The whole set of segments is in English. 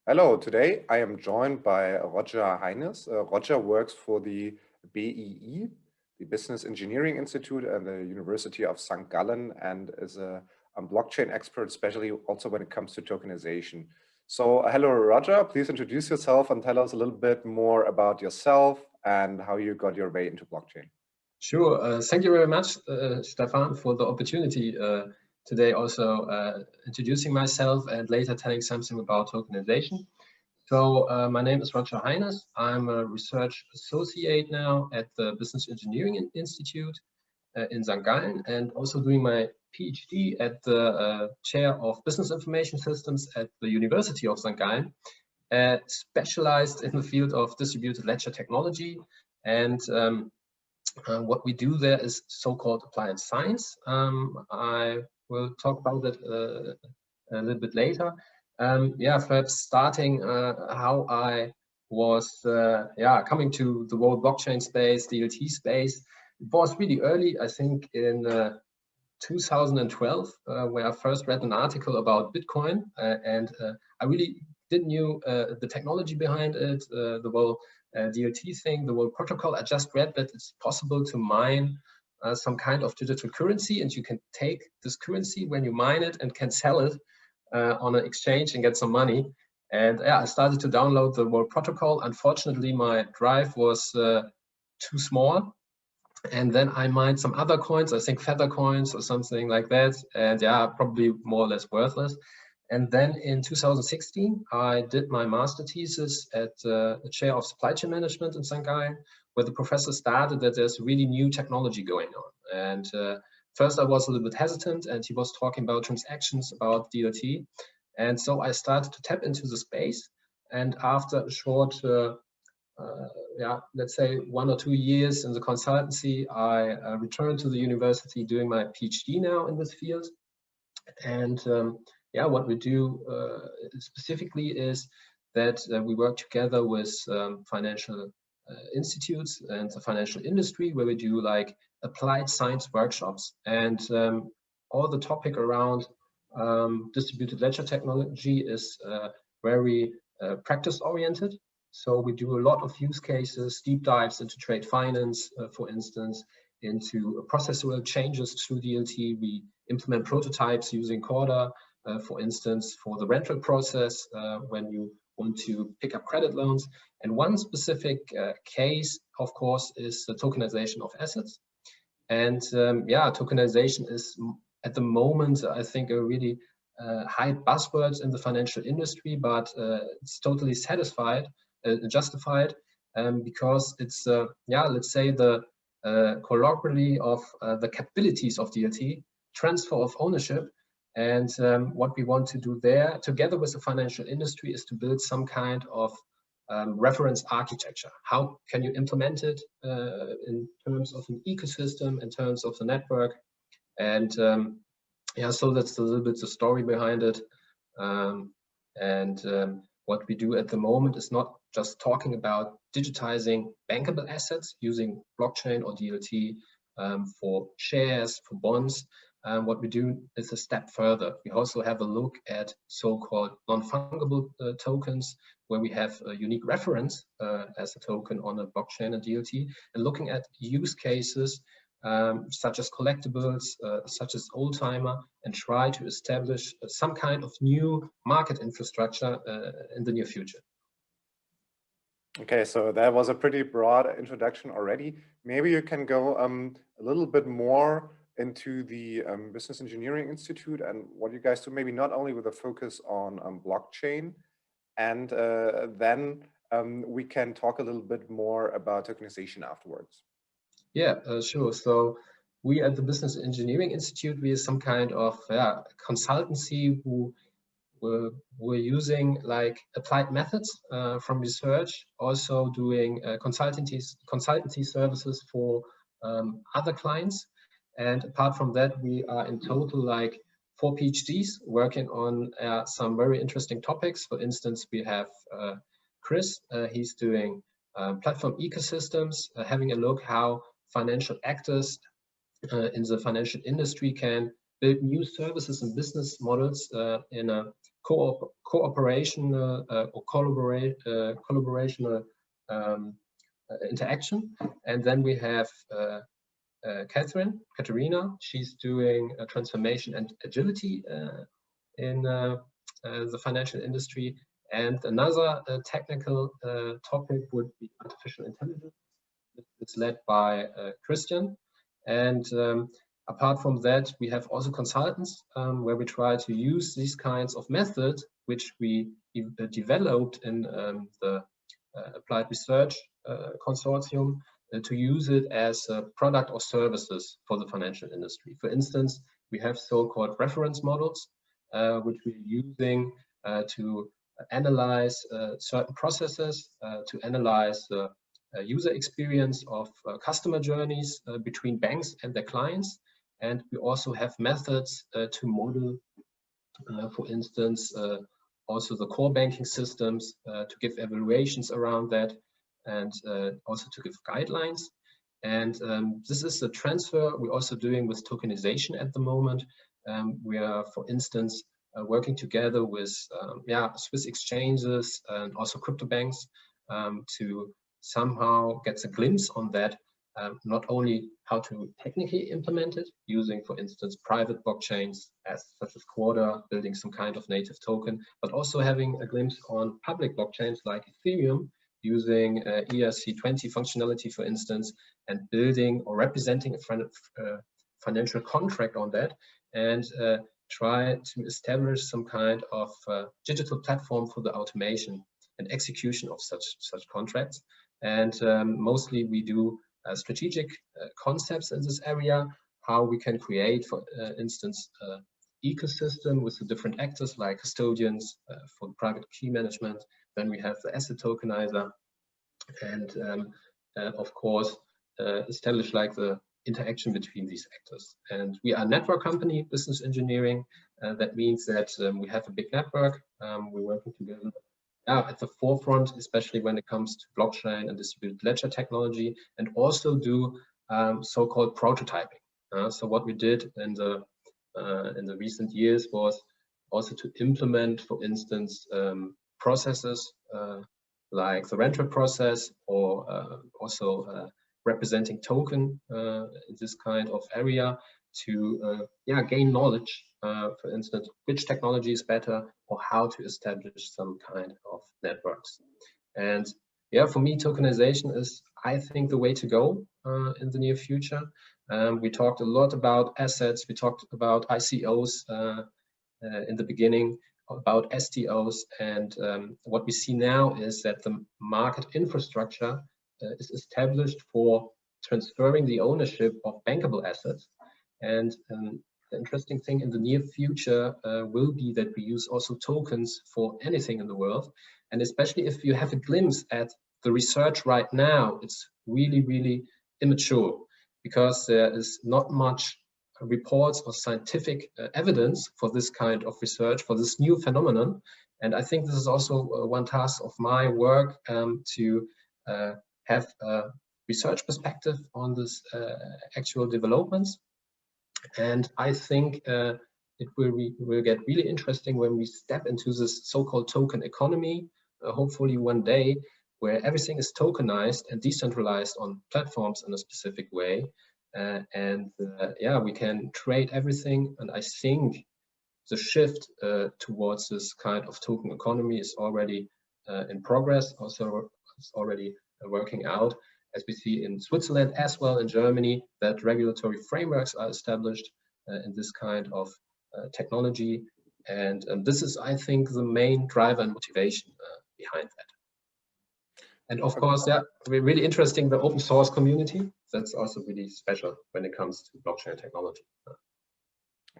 Hello, today I am joined by Roger Heines. Roger works for the BEI, the Business Engineering Institute at the University of St. Gallen, and is a blockchain expert, especially also when it comes to tokenization. So hello, Roger, please introduce yourself and tell us a little bit more about yourself and how you got your way into blockchain. Sure. Thank you very much, Stefan, for the opportunity today also introducing myself and later telling something about tokenization. So my name is Roger Heines. I'm a research associate now at the Business Engineering Institute in St. Gallen and also doing my PhD at the chair of Business Information Systems at the University of St. Gallen, specialized in the field of distributed ledger technology. And what we do there is so-called applied science. I will talk about that a little bit later. Yeah, perhaps starting how I was coming to the whole blockchain space, DLT space. It was really early, I think in 2012, where I first read an article about Bitcoin, and I really didn't knew the technology behind it, the whole DLT thing, the whole protocol. I just read that it's possible to mine some kind of digital currency, and you can take this currency when you mine it and can sell it on an exchange and get some money. And yeah, I started to download the whole protocol. Unfortunately, my drive was too small. And then I mined some other coins, I think feather coins or something like that. And yeah, probably more or less worthless. And then in 2016, I did my master thesis at the chair of supply chain management in St. Gallen, where the professor started that there's really new technology going on. And first I was a little bit hesitant, and he was talking about transactions, about DLT. And so I started to tap into the space. And after a short let's say 1 or 2 years in the consultancy, I returned to the university doing my PhD now in this field. And what we do specifically is that we work together with financial institutes and the financial industry, where we do like applied science workshops. And all the topic around distributed ledger technology is very practice oriented. So we do a lot of use cases, deep dives into trade finance, for instance, into processual changes through DLT. We implement prototypes using Corda, for instance, for the rental process when you want to pick up credit loans. And one specific case, of course, is the tokenization of assets. And tokenization is at the moment, I think, a really high buzzwords in the financial industry, but it's totally justified because it's let's say the colloquially of the capabilities of DLT, transfer of ownership. And what we want to do there together with the financial industry is to build some kind of reference architecture. How can you implement it in terms of an ecosystem, in terms of the network? And so that's a little bit the story behind it. What we do at the moment is not just talking about digitizing bankable assets using blockchain or DLT for shares, for bonds. What we do is a step further. We also have a look at so-called non-fungible tokens, where we have a unique reference as a token on a blockchain and DLT, and looking at use cases such as collectibles, such as old-timer, and try to establish some kind of new market infrastructure in the near future. Okay, so that was a pretty broad introduction already. Maybe you can go a little bit more into the Business Engineering Institute and what you guys do, maybe not only with a focus on blockchain, and then we can talk a little bit more about tokenization afterwards. Yeah, sure. So we at the Business Engineering Institute, we are some kind of consultancy who we're using like applied methods from research, also doing consultancy services for other clients. And apart from that, we are in total like 4 PhDs working on some very interesting topics. For instance, we have Chris, he's doing platform ecosystems, having a look how financial actors in the financial industry can build new services and business models in a cooperational or collaborational interaction. And then we have Katerina. She's doing transformation and agility in the financial industry. And another technical topic would be artificial intelligence. It's led by Christian. And apart from that, we have also consultants where we try to use these kinds of methods, which we developed in the Applied Research Consortium, to use it as a product or services for the financial industry. For instance, we have so-called reference models, which we're using to analyze certain processes, to analyze the user experience of customer journeys between banks and their clients. And we also have methods to model, for instance, also the core banking systems, to give evaluations around that, and also to give guidelines. And this is the transfer we're also doing with tokenization at the moment. We are, for instance, working together with Swiss exchanges and also crypto banks to somehow get a glimpse on that, not only how to technically implement it using, for instance, private blockchains such as Quarter, building some kind of native token, but also having a glimpse on public blockchains like Ethereum, using ERC20 functionality, for instance, and building or representing a financial contract on that, and try to establish some kind of digital platform for the automation and execution of such contracts. And mostly we do strategic concepts in this area, how we can create, for instance, ecosystem with the different actors like custodians for the private key management. Then we have the asset tokenizer, and of course establish like the interaction between these actors. And we are a network company, business engineering. That means that we have a big network. We're working together at the forefront, especially when it comes to blockchain and distributed ledger technology, and also do so-called prototyping. So what we did in the recent years was also to implement, for instance, processes like the rental process, or also representing token in this kind of area to gain knowledge, for instance, which technology is better, or how to establish some kind of networks. And for me, tokenization is, I think, the way to go in the near future. We talked a lot about assets. We talked about ICOs in the beginning, about STOs, and what we see now is that the market infrastructure is established for transferring the ownership of bankable assets. And the interesting thing in the near future will be that we use also tokens for anything in the world. And especially if you have a glimpse at the research right now, it's really, really immature, because there is not much reports or scientific evidence for this kind of research, for this new phenomenon. And I think this is also one task of my work, to have a research perspective on this actual developments. And I think it will get really interesting when we step into this so-called token economy, hopefully one day, where everything is tokenized and decentralized on platforms in a specific way. We can trade everything. And I think the shift towards this kind of token economy is already in progress. Also, it's already working out, as we see in Switzerland as well in Germany, that regulatory frameworks are established in this kind of technology. And this is, I think, the main driver and motivation behind that. And of course, we're really interesting, the open source community. That's also really special when it comes to blockchain technology.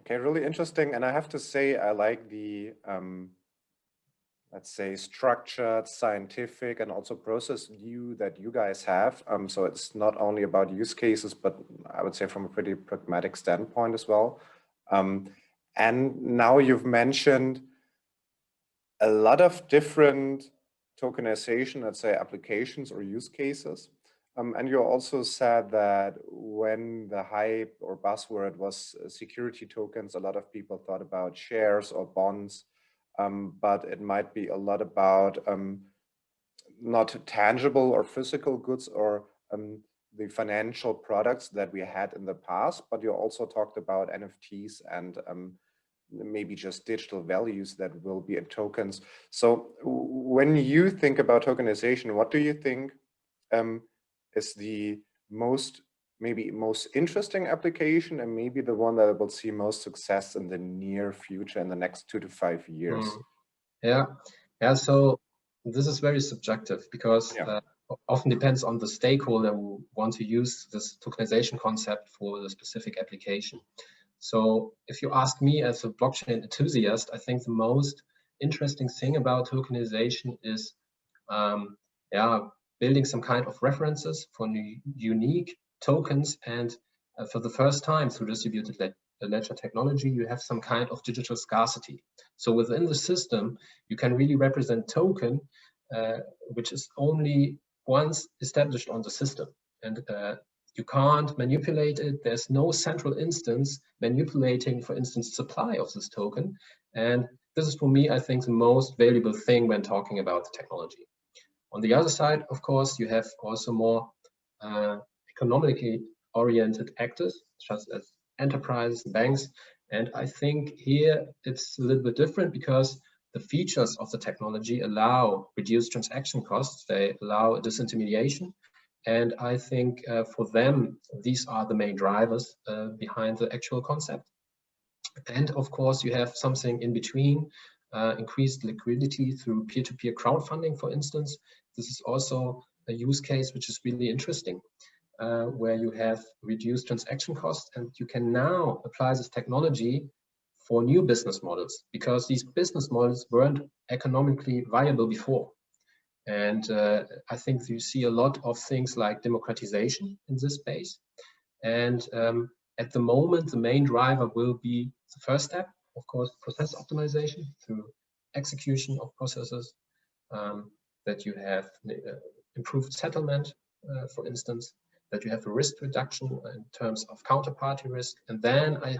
Okay, really interesting. And I have to say, I like the, let's say, structured, scientific, and also process view that you guys have. So it's not only about use cases, but I would say from a pretty pragmatic standpoint as well. And now you've mentioned a lot of different tokenization, let's say, applications or use cases. And you also said that when the hype or buzzword was security tokens, a lot of people thought about shares or bonds. but it might be a lot about not tangible or physical goods or the financial products that we had in the past, but you also talked about NFTs and maybe just digital values that will be in tokens. So when you think about tokenization, what do you think is the most interesting application, and maybe the one that will see most success in the near future, in the next 2 to 5 years? Yeah. So this is very subjective because often depends on the stakeholder who want to use this tokenization concept for the specific application. So if you ask me as a blockchain enthusiast, I think the most interesting thing about tokenization is building some kind of references for unique tokens, and for the first time through distributed ledger technology, you have some kind of digital scarcity. So within the system, you can really represent token, which is only once established on the system, and you can't manipulate it. There's no central instance manipulating, for instance, supply of this token. And this is, for me, I think, the most valuable thing when talking about the technology. On the other side, of course, you have also more economically oriented actors, such as enterprises, banks. And I think here it's a little bit different because the features of the technology allow reduced transaction costs. They allow disintermediation. And I think for them, these are the main drivers behind the actual concept. And of course, you have something in between, increased liquidity through peer-to-peer crowdfunding, for instance. This is also a use case which is really interesting, where you have reduced transaction costs, and you can now apply this technology for new business models, because these business models weren't economically viable before. And I think you see a lot of things like democratization in this space. And at the moment, the main driver will be the first step, of course, process optimization through execution of processes, that you have improved settlement, for instance, that you have a risk reduction in terms of counterparty risk. And then I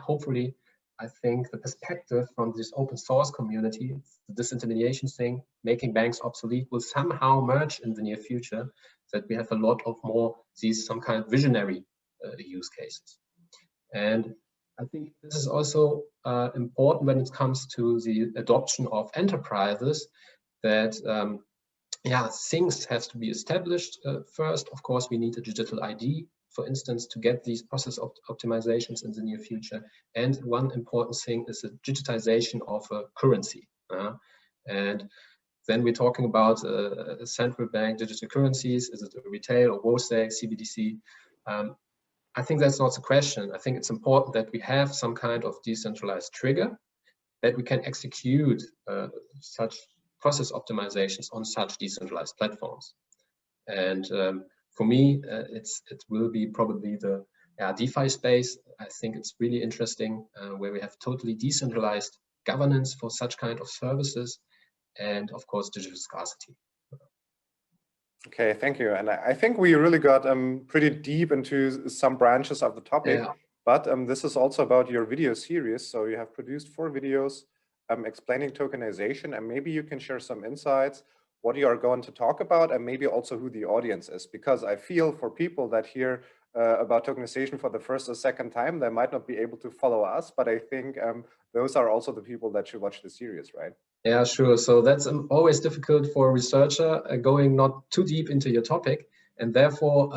think the perspective from this open source community, the disintermediation thing, making banks obsolete, will somehow merge in the near future, that we have a lot of more these some kind of visionary use cases. And I think this is also important when it comes to the adoption of enterprises, that things have to be established first. Of course, we need a digital ID, for instance, to get these process optimizations in the near future. And one important thing is the digitization of a currency. And then we're talking about a central bank digital currencies. Is it a retail or wholesale, CBDC? I think that's not the question. I think it's important that we have some kind of decentralized trigger, that we can execute such process optimizations on such decentralized platforms. And for me, it will be probably the DeFi space. I think it's really interesting, where we have totally decentralized governance for such kind of services, and of course, digital scarcity. Okay, thank you. And I think we really got pretty deep into some branches of the topic, but this is also about your video series. So you have produced 4 videos explaining tokenization, and maybe you can share some insights, what you are going to talk about, and maybe also who the audience is, because I feel for people that hear about tokenization for the first or second time, they might not be able to follow us, but I think those are also the people that should watch the series, right? Yeah, sure. So that's always difficult for a researcher going not too deep into your topic. And therefore,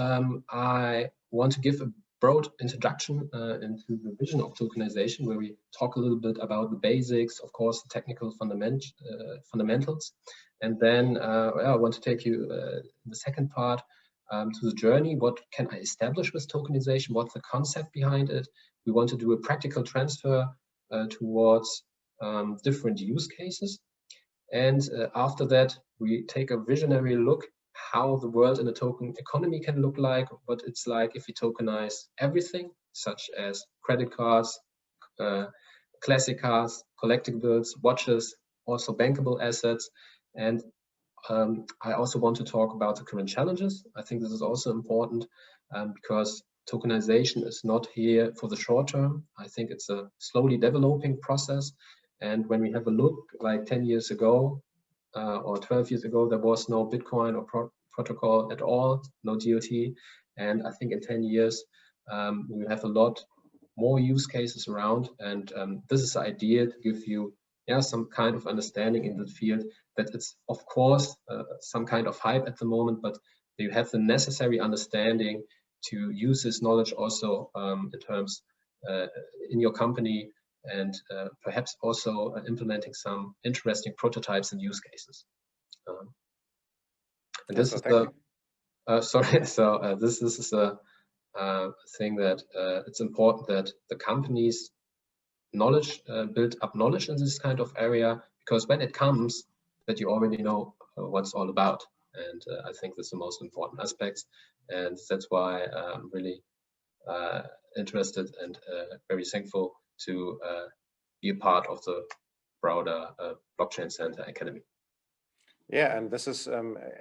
I want to give a broad introduction into the vision of tokenization, where we talk a little bit about the basics, of course, the technical fundamentals. And then I want to take you in the second part to the journey. What can I establish with tokenization? What's the concept behind it? We want to do a practical transfer towards different use cases. And after that, we take a visionary look how the world in a token economy can look like, what it's like if we tokenize everything, such as credit cards, classic cars, collectibles, watches, also bankable assets. And I also want to talk about the current challenges. I think this is also important because tokenization is not here for the short term. I think it's a slowly developing process. And when we have a look, like 10 years ago or 12 years ago, there was no Bitcoin or protocol at all, no DOT. And I think in 10 years, we have a lot more use cases around. And this is the idea to give you some kind of understanding in the field, that it's, of course, some kind of hype at the moment, but you have the necessary understanding to use this knowledge also in terms in your company, and perhaps also implementing some interesting prototypes and use cases. And this is the sorry. So this is a thing that it's important that the companies knowledge build up knowledge in this kind of area, because when it comes, that you already know what's all about. And I think that's the most important aspects, and that's why I'm really interested and very thankful to be a part of the broader Blockchain Center Academy. Yeah, and this is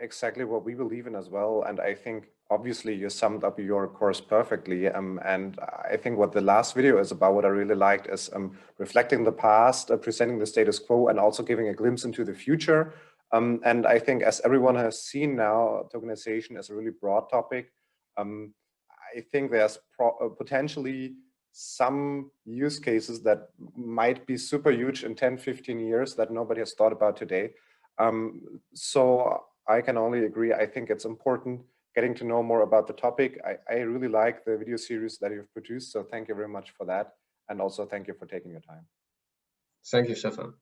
exactly what we believe in as well. And I think obviously you summed up your course perfectly. And I think what the last video is about, what I really liked, is reflecting the past, presenting the status quo, and also giving a glimpse into the future. And I think, as everyone has seen now, tokenization is a really broad topic. I think there's potentially some use cases that might be super huge in 10, 15 years that nobody has thought about today. So I can only agree. I think it's important getting to know more about the topic. I really like the video series that you've produced. So thank you very much for that. And also thank you for taking your time. Thank you, Stefan.